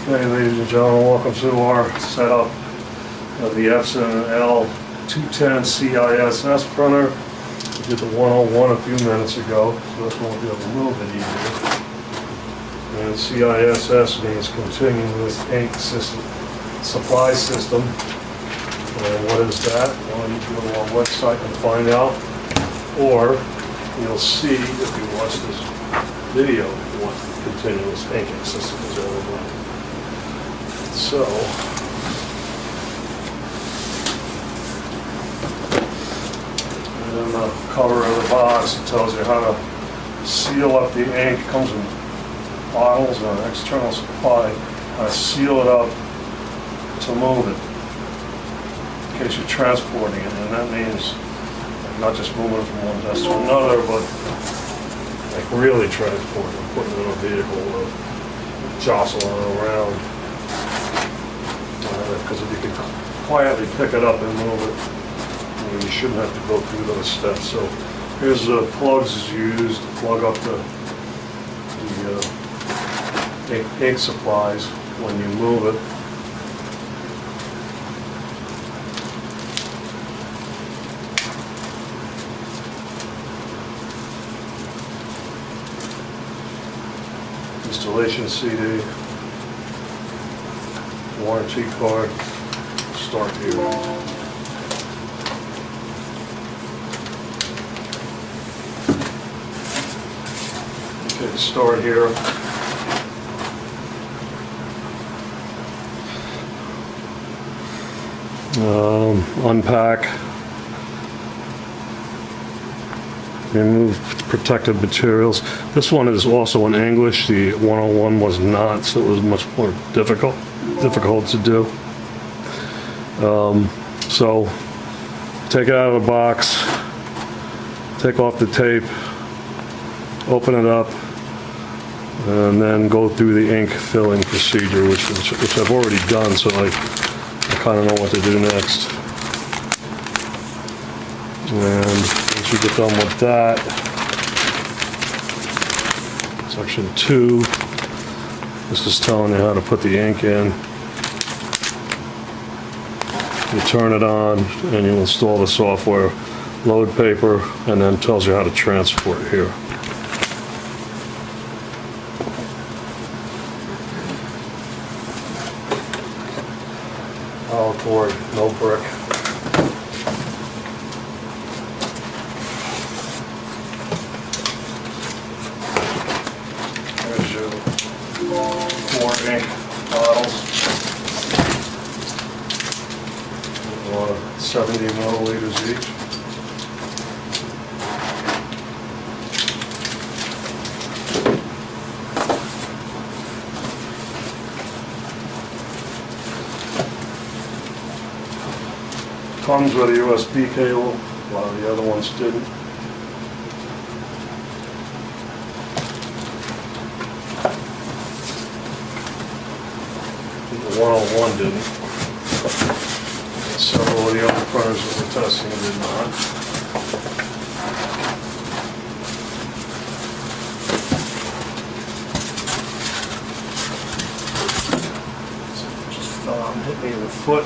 Okay, ladies and gentlemen, welcome to our setup of the Epson L210 CISS printer. We did the 101 a few minutes ago, so this one will be a little bit easier. And CISS means Continuous Ink System Supply System. And what is that? Well, you can go to our website and find out, or you'll see if you watch this video what the continuous inking system is all about. So, and in the cover of the box, it tells you how to seal up the ink. It comes in bottles or an external supply. How to seal it up to move it in case you're transporting it, and that means not just moving from one desk to another, but like really transporting, putting it in a vehicle or jostling it around. Because if you can quietly pick it up and move it, you shouldn't have to go through those steps. So here's the plugs used to plug up the ink supplies when you move it. Installation CD, warranty card, start here. Okay, start here. Unpack. Remove protective materials. This one is also in English. The 101 was not, so it was much more difficult to do. So take it out of the box, take off the tape, open it up, and then go through the ink filling procedure, which I've already done, so I kind of know what to do next. And once you get done with that, section 2, this is telling you how to put the ink in. You turn it on and you install the software, load paper, and then tells you how to transport here. Power cord, no brick. There's your 4 ink bottles. 70 milliliters each. Comes with a USB cable, a lot of the other ones didn't. The 101 didn't. Several of the other printers that we're testing did not. So it just fell out and hit me in the foot.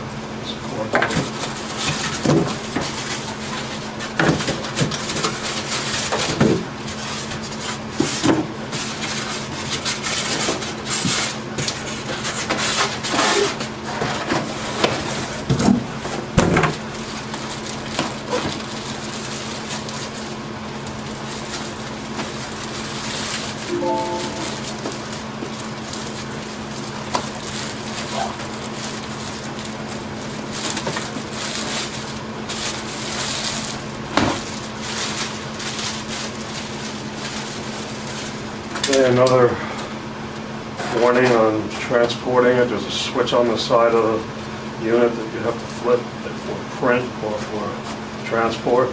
Okay, another warning on transporting it. There's a switch on the side of the unit that you have to flip for print or for transport.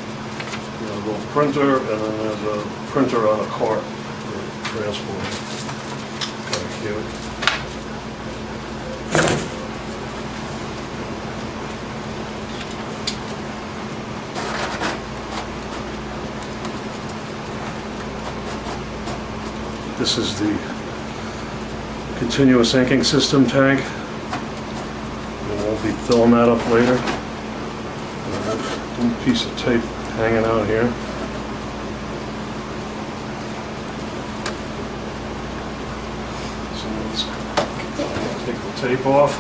There's a little printer, and then there's a printer on a cart for transport. Kind of cute. This is the continuous inking system tank. And we'll be filling that up later. One piece of tape hanging out here. So let's take the tape off.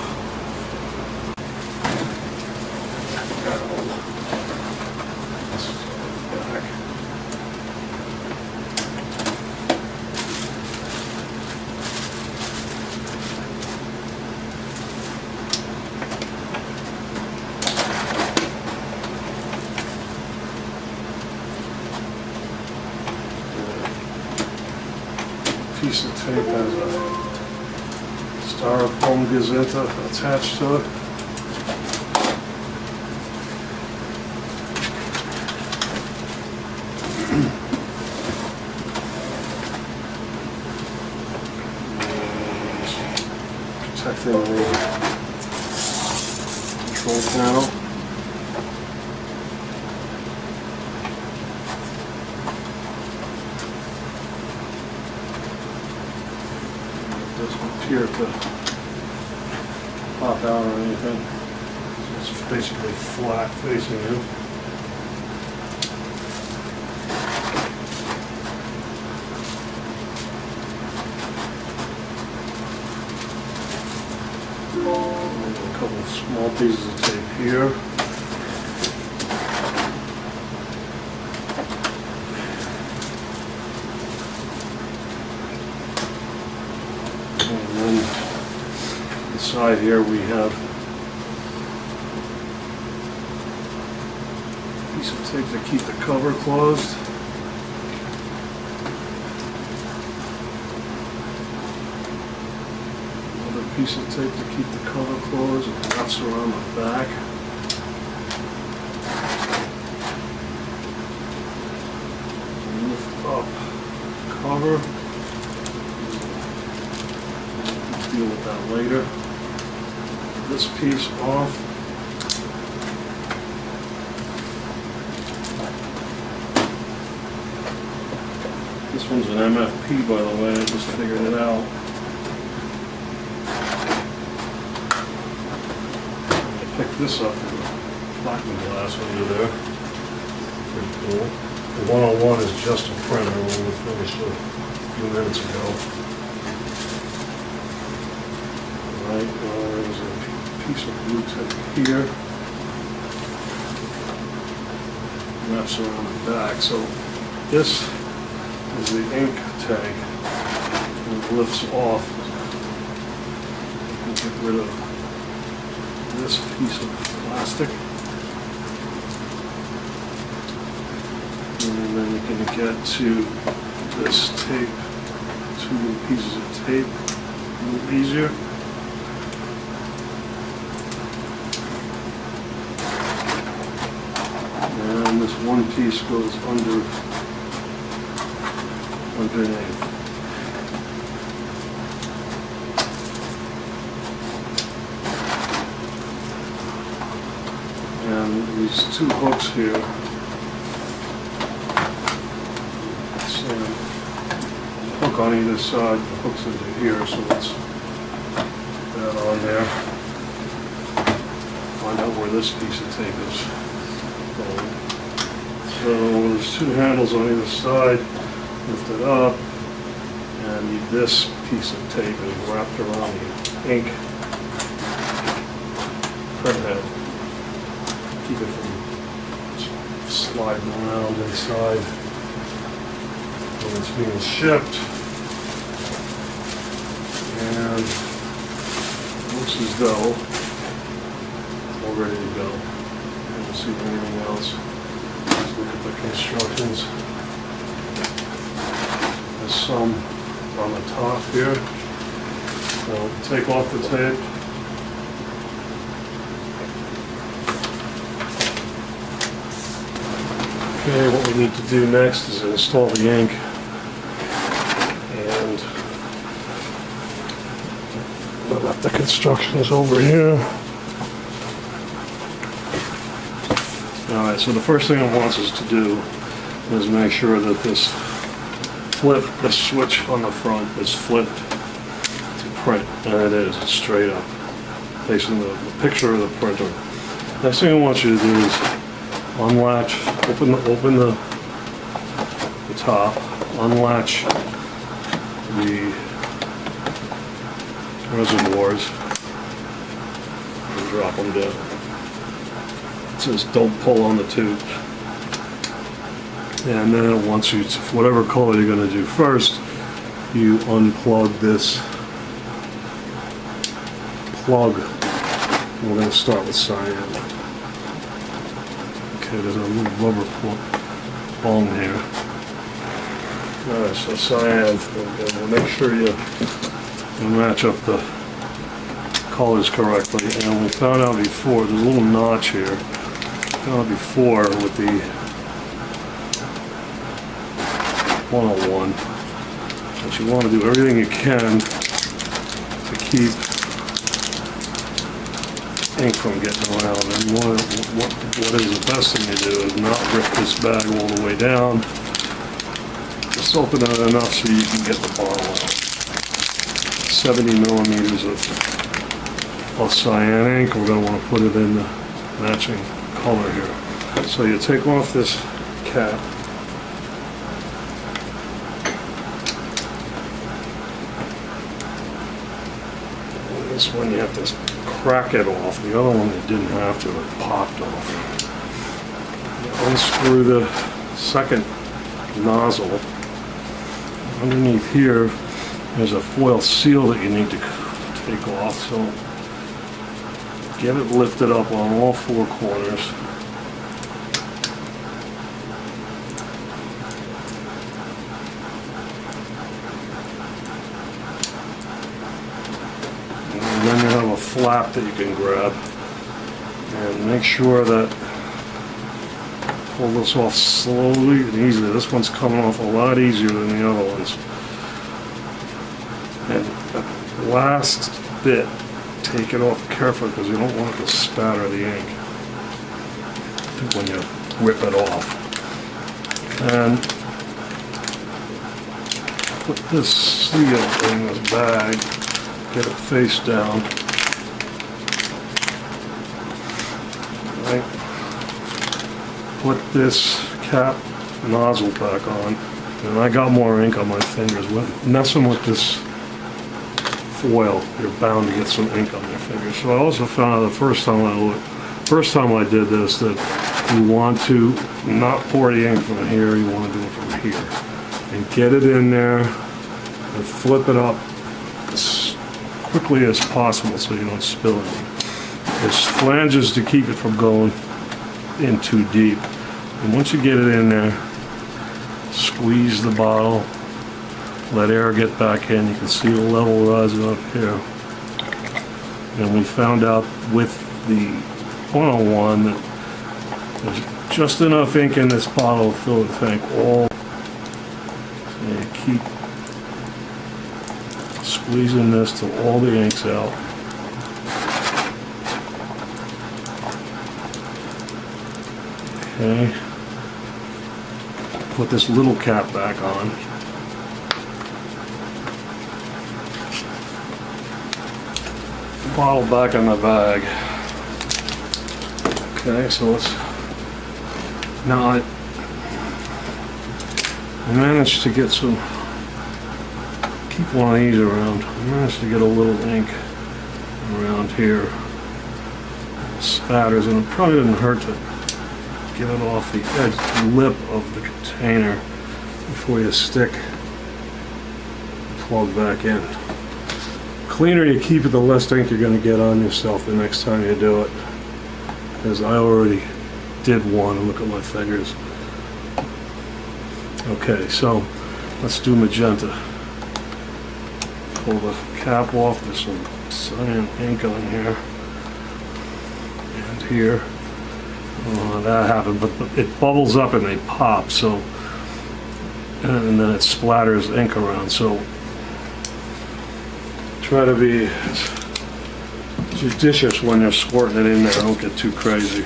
Piece of tape has a styrofoam gazetta attached to it. Protecting the control panel. Doesn't appear to pop out or anything. So it's basically flat facing you. And a couple of small pieces of tape here. Inside here we have a piece of tape to keep the cover closed. Another piece of tape to keep the cover closed. It wraps around the back. Lift up the cover. Deal with that later. This piece off. This one's an MFP, by the way. I just figured it out. I picked this up in the platinum glass under there. Pretty cool. The 101 is just a printer when we finished it a few minutes ago. Right, there's a piece of blue tape here. Wraps around the back. So this is the ink tank. And it lifts off. You can get rid of this piece of plastic. And then you can get to this tape, two pieces of tape, a little easier. And this one piece goes underneath. And these two hooks here, so the hook on either side, the hook's into here, so let's put that on there. Find out where this piece of tape is. So there's two handles on either side, lift it up, and this piece of tape is wrapped around the ink print head. Keep it from sliding around inside when it's being shipped. And it looks as though it's all ready to go. I don't see anything else. Let's look at the constructions. There's some on the top here. So take off the tape. Okay, what we need to do next is install the ink. And the constructions over here. Alright, so the first thing it wants us to do is make sure that this switch on the front is flipped to print, and it is, it's straight up, facing the picture of the printer. Next thing I want you to do is unlatch, open the top, unlatch the reservoirs, and drop them down. It says don't pull on the tubes. And then once you, whatever color you're going to do first, you unplug this plug. We're going to start with cyan. Okay, there's a little rubber bung here. Alright, so cyan, we'll make sure you match up the colors correctly. And we found out before, there's a little notch here. We found out before with the 101 that you want to do everything you can to keep ink from getting around. And what is the best thing to do is not rip this bag all the way down. Just open it enough so you can get the bottle out. 70 millimeters of cyan ink. We're going to want to put it in the matching color here. So you take off this cap. This one you have to crack it off. The other one you didn't have to. It popped off. You unscrew the second nozzle. Underneath here, there's a foil seal that you need to take off. So get it lifted up on all four corners. And then you have a flap that you can grab. And make sure that pull this off slowly and easily. This one's coming off a lot easier than the other ones. And the last bit, take it off carefully because you don't want it to spatter the ink when you rip it off. And put this seal in this bag, get it face down. Right. Put this cap nozzle back on, and I got more ink on my fingers. Messing with this foil, you're bound to get some ink on your fingers. So I also found out the first time I did this that you want to not pour the ink from here, you want to do it from here. And get it in there and flip it up as quickly as possible so you don't spill it. There's flanges to keep it from going in too deep. And once you get it in there, squeeze the bottle, let air get back in. You can see the level rising up here. And we found out with the 101 that there's just enough ink in this bottle to fill the tank all. And keep squeezing this till all the ink's out. Okay. Put this little cap back on. Bottle back in the bag. Okay, so let's. Now I managed to get some. Keep one of these around. I managed to get a little ink around here. Spatters, and it probably didn't hurt to get it off the edge, the lip of the container before you stick the plug back in. Cleaner you keep it, the less ink you're going to get on yourself the next time you do it. Because I already did one, and look at my fingers. Okay, so let's do magenta. Pull the cap off, there's some cyan ink on here. And here. That happened, but it bubbles up and they pop, so, and then it splatters ink around, so try to be judicious when you're squirting it in there, don't get too crazy.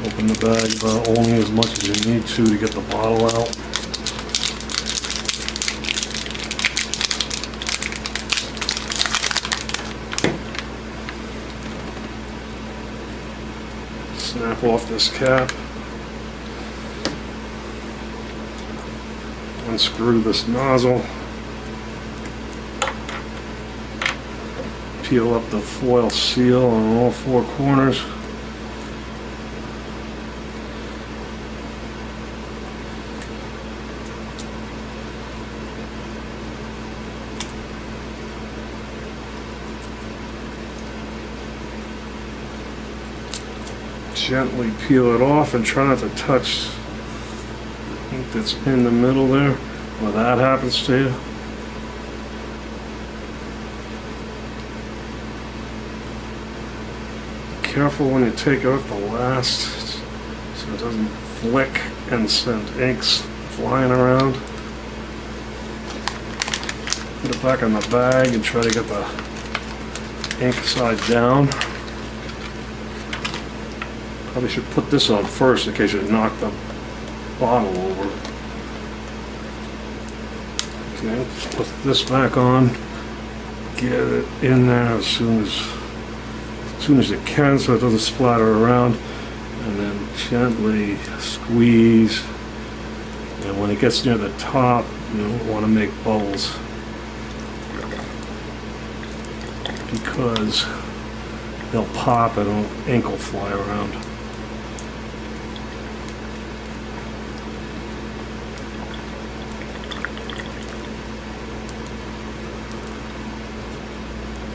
Open the bag about only as much as you need to get the bottle out. Snap off this cap. Unscrew this nozzle. Peel up the foil seal on all four corners. Gently peel it off and try not to touch the ink that's in the middle there when that happens to you. Careful when you take out the last so it doesn't flick and send inks flying around. Put it back in the bag and try to get the ink side down. Probably should put this on first in case you knock the bottle over. Okay, put this back on. Get it in there as soon as you can so it doesn't splatter around. And then gently squeeze. And when it gets near the top, you don't want to make bubbles because they'll pop and ink will fly around.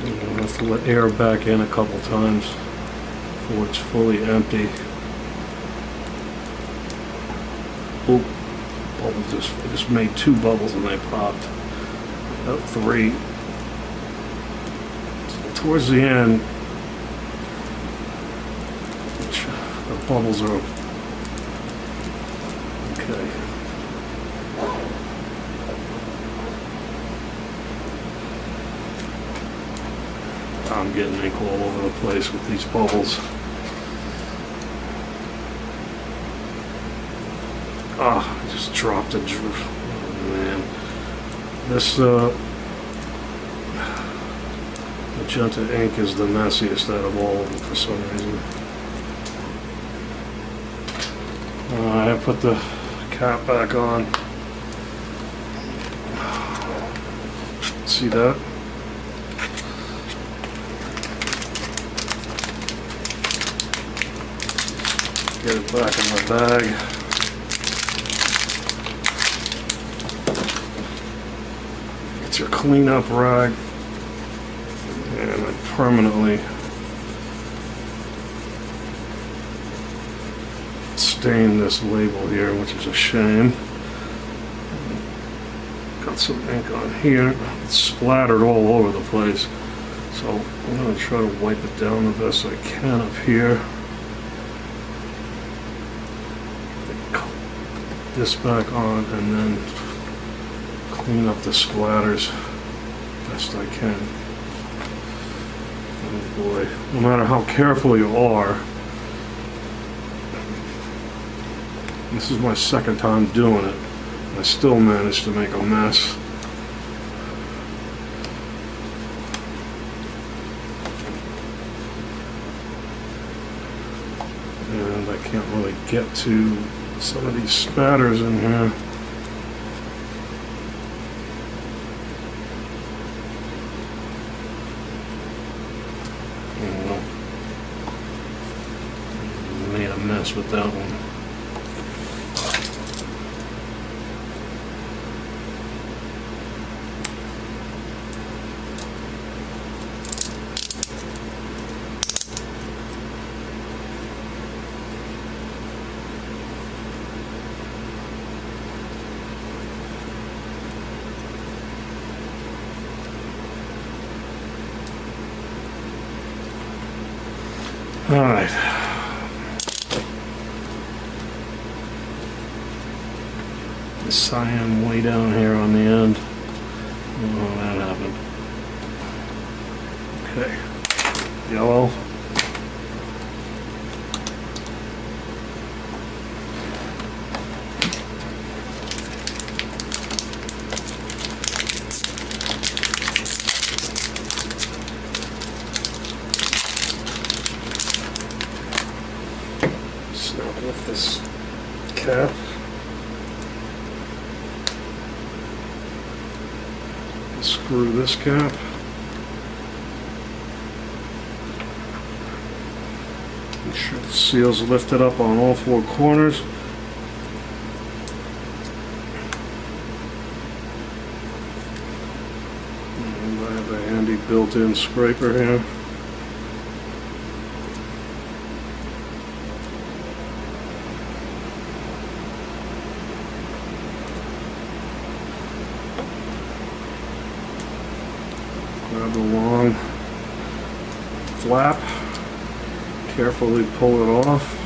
You'll have to let air back in a couple times before it's fully empty. Oop, bubbles I just made 2 bubbles and they popped. About 3. So towards the end, the bubbles are okay. I'm getting ink all over the place with these bubbles. Ah, I just dropped a oh, man. This magenta ink is the messiest out of all of them for some reason. I put the cap back on. See that? Get it back in my bag. Get your cleanup rag. And I permanently stained this label here, which is a shame. Got some ink on here. It's splattered all over the place. So I'm going to try to wipe it down the best I can up here. This back on and then clean up the splatters best I can. Oh boy, no matter how careful you are, this is my second time doing it, I still managed to make a mess. And I can't really get to some of these spatters in here. Made a mess with that one. All right. The cyan way down here on the end. Oh, that happened. Okay. Yellow. cap. Screw this cap. Make sure the seal's lifted up on all four corners. And I have a handy built-in scraper here. Grab the long flap, carefully pull it off.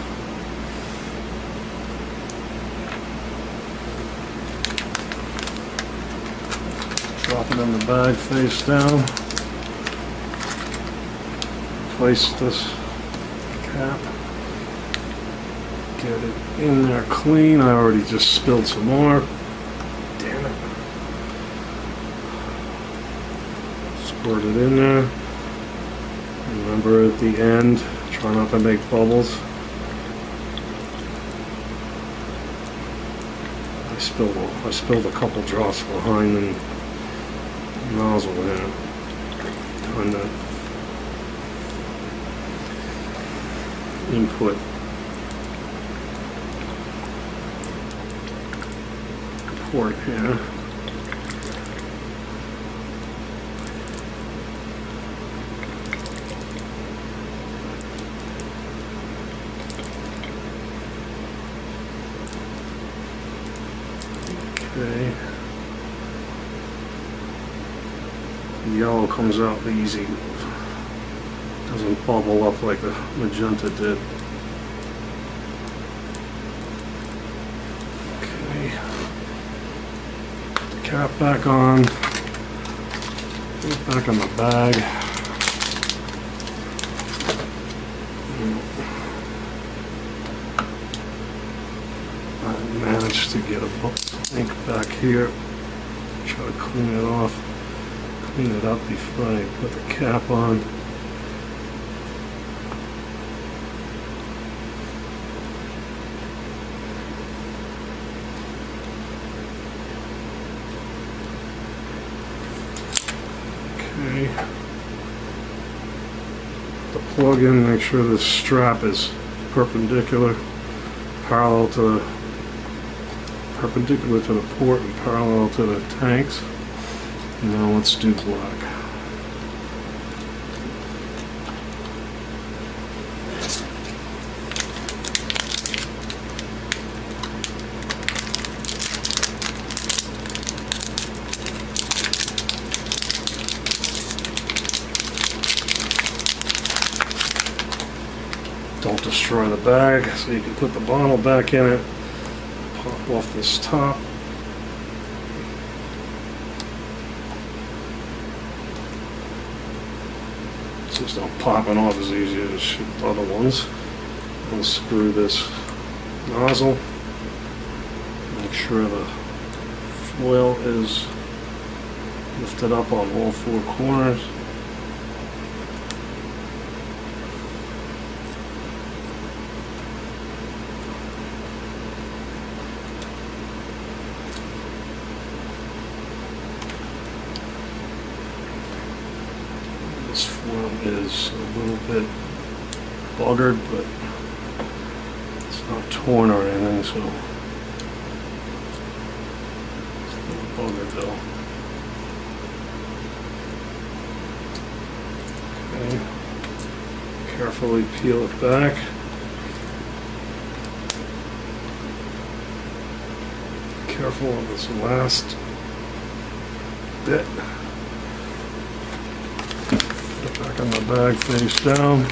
Drop it in the bag face down. Place this cap. Get it in there clean. I already just spilled some more. Damn it. Squirt it in there. Remember at the end, try not to make bubbles. I spilled a couple drops behind the nozzle there. On the input port here. Okay. The yellow comes out easy. Doesn't bubble up like the magenta did. Okay. Put the cap back on. Put it back in the bag. I managed to get a ink back here. Try to clean it off. Clean it up before I put the cap on. Okay. The plug in, make sure the strap is perpendicular, parallel to the port and parallel to the tanks. Now let's do black. Don't destroy the bag, so you can put the bottle back in it. Pop off this top. It's just not popping off as easy as shoot the other ones. Unscrew this nozzle. Make sure the foil is lifted up on all four corners. This foil is a little bit buggered, but it's not torn or anything, so it's a little buggered though. Okay. Carefully peel it back. Careful on this last bit. Back on the bag, face down.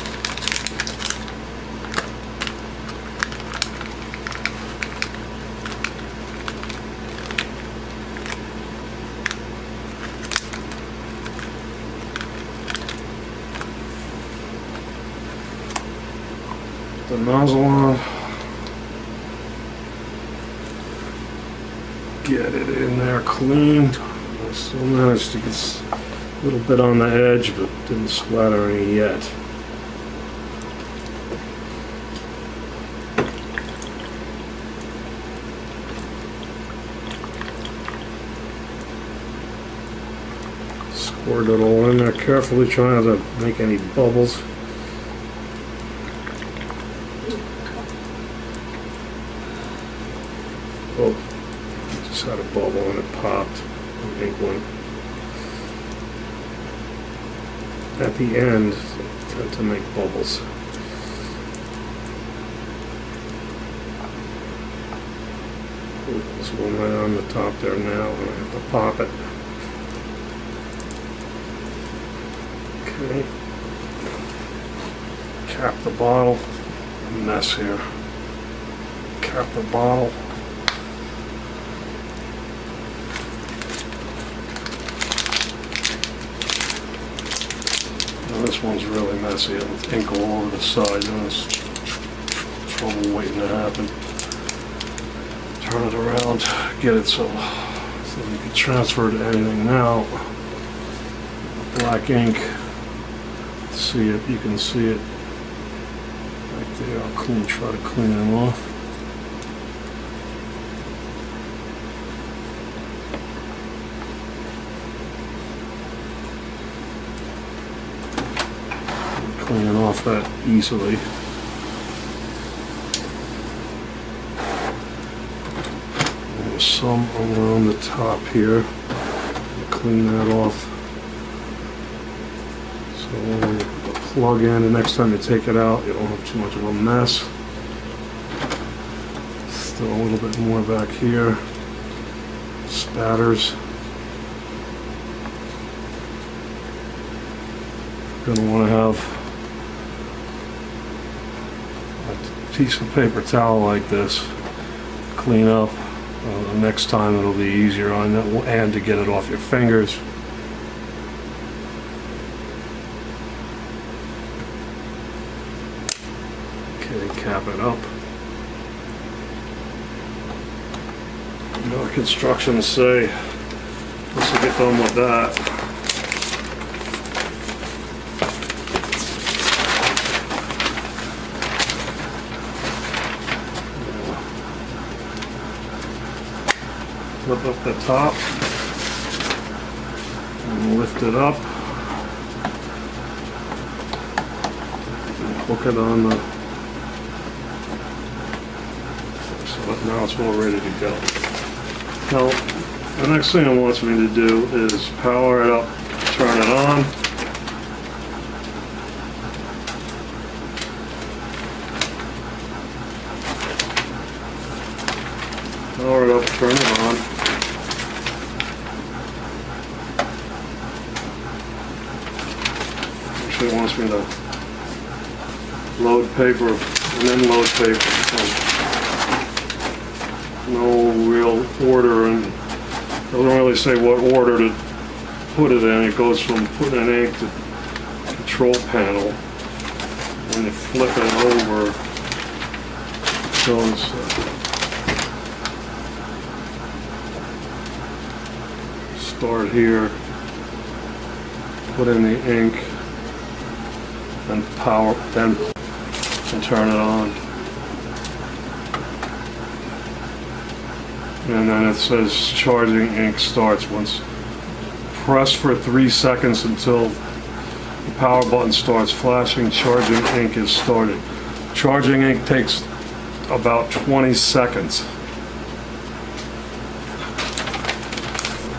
Put the nozzle on. Get it in there clean. I still managed to get a little bit on the edge, but didn't splatter any yet. Poured it all in there carefully, trying not to make any bubbles. Oh, just had a bubble and it popped. The ink went. At the end, I tend to make bubbles. This one right on the top there now, and I have to pop it. Okay. Cap the bottle. Mess here. Cap the bottle. Now this one's really messy with ink all over the side, and it's trouble waiting to happen. Turn it around, get it so you can transfer to anything now. Black ink, see it, you can see it right there. I'll try to clean them off. Cleaning off that easily. There's some around the top here. Clean that off. So when you put the plug in, the next time you take it out, you don't have too much of a mess. Still a little bit more back here. Spatters. You're going to want to have a piece of paper towel like this. Clean up. The next time it'll be easier on that, and to get it off your fingers. Okay, cap it up. No instructions say once you get done with that. Flip up the top and lift it up and hook it on the, so now it's all ready to go. Now the next thing it wants me to do is power it up, turn it on. Power it up, turn it on. Actually, it wants me to load paper and then load paper. So no real order, and it doesn't really say what order to put it in. It goes from putting an ink to control panel. When you flip it over, it goes. Start here, put in the ink, and power, then and turn it on. And then it says charging ink starts. Once press for 3 seconds until the power button starts flashing, charging ink is started. Charging ink takes about 20 seconds.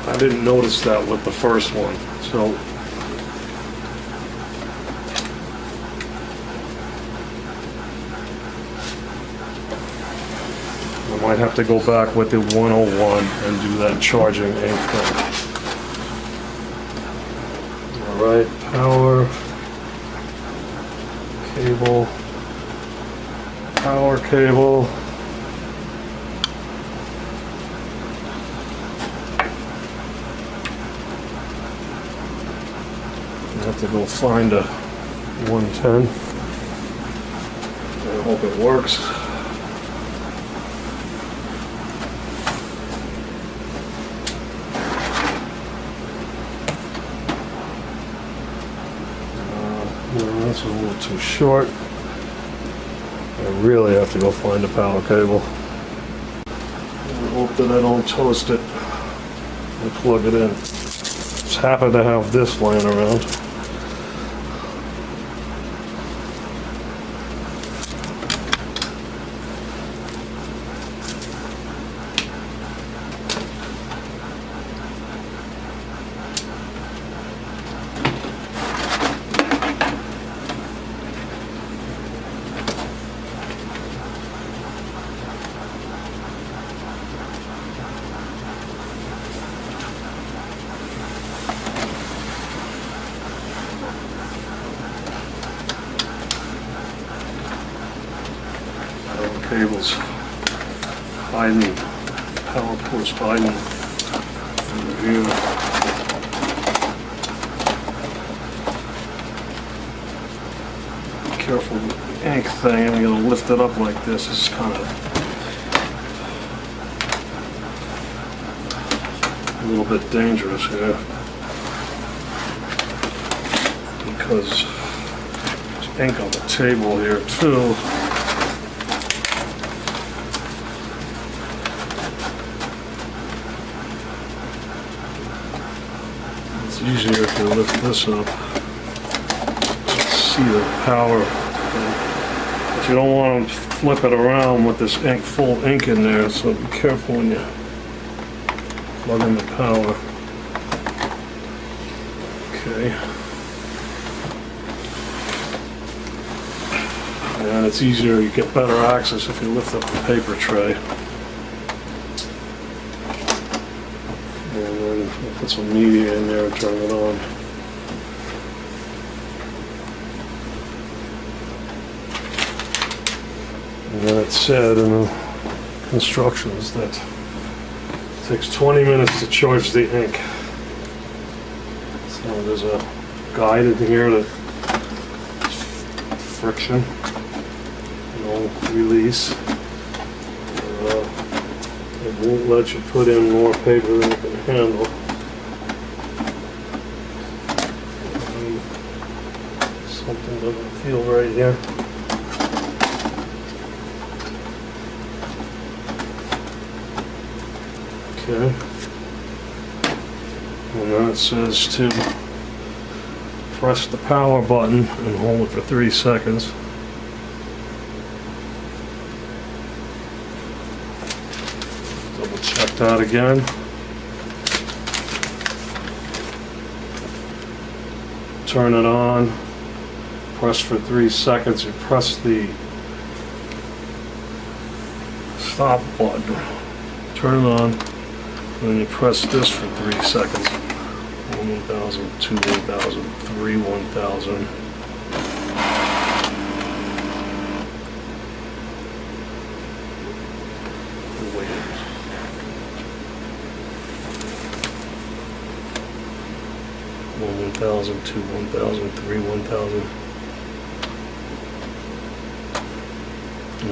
I didn't notice that with the first one, so I might have to go back with the 101 and do that charging ink thing. Alright, power, cable, power cable. I have to go find a 110. I hope it works. No, that's a little too short. I really have to go find a power cable. I hope that I don't toast it and plug it in. happen to have this laying around. Cables hiding, power ports hiding from the view. Be careful with the ink thing, I'm going to lift it up like this. This is kind of a little bit dangerous here because there's ink on the table here too. It's easier if you lift this up, see the power, but you don't want to flip it around with this ink, full ink in there, so be careful when you plug in the power. Okay. And it's easier, you get better access if you lift up the paper tray. And then we'll put some media in there and turn it on. And then it said in the instructions that it takes 20 minutes to charge the ink. So there's a guide in here that friction, no release. It won't let you put in more paper than you can handle. Something doesn't feel right here. Okay. And then it says to press the power button and hold it for 3 seconds. Double check that again. Turn it on. Press for 3 seconds. You press the stop button. Turn it on. And then you press this for 3 seconds. 1,000, 2, 1,000, 3, 1,000. Wait. 1,000, 2, 1,000, 3, 1,000.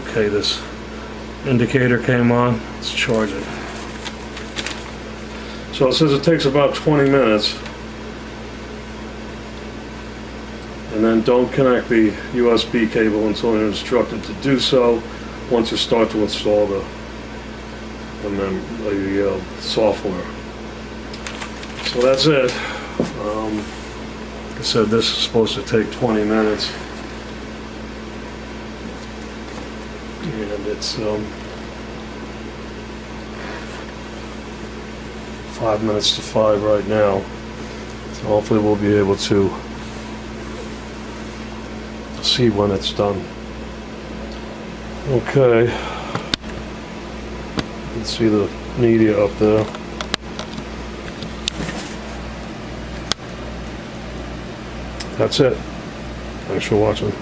Okay, this indicator came on. It's charging. So it says it takes about 20 minutes. And then don't connect the USB cable until you're instructed to do so once you start to install the software. So that's it. Like I said, this is supposed to take 20 minutes. And it's 5 minutes to 5 right now. So hopefully we'll be able to see when it's done. Okay. You can see the media up there. That's it. Thanks for watching.